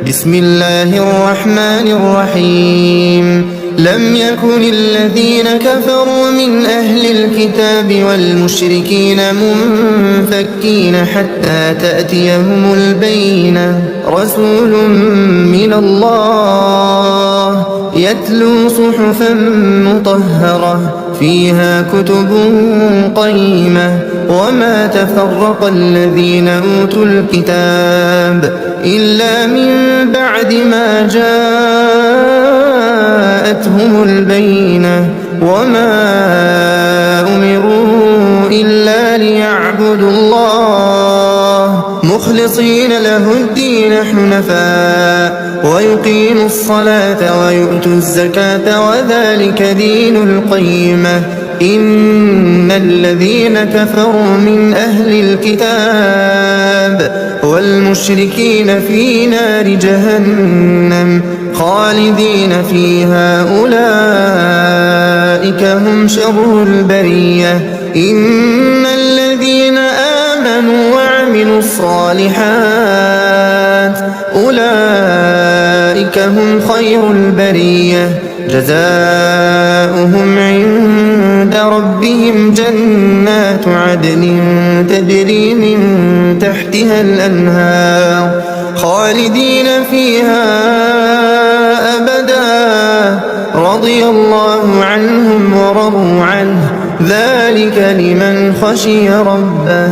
بسم الله الرحمن الرحيم لم يكن الذين كفروا من أهل الكتاب والمشركين منفكين حتى تأتيهم البينة رسول من الله يتلو صحفا مطهرة فيها كتب قيمة وما تفرق الذين أوتوا الكتاب إلا من بعد ما جاءتهم البينة وما أمروا إلا ليعبدوا الله مخلصين له الدين حنفاء ويقيموا الصلاة ويؤتوا الزكاة وذلك دين القيمة إن الذين كفروا من أهل الكتاب والمشركين في نار جهنم خالدين فيها أولئك هم شر البرية إن الذين آمنوا وعملوا الصالحات أولئك هم خير البرية جزاؤهم عند ربهم جنات عدن تجري من تحتها الأنهار خالدين فيها أبدا رضي الله عنهم ورضوا عنه ذلك لمن خشي ربه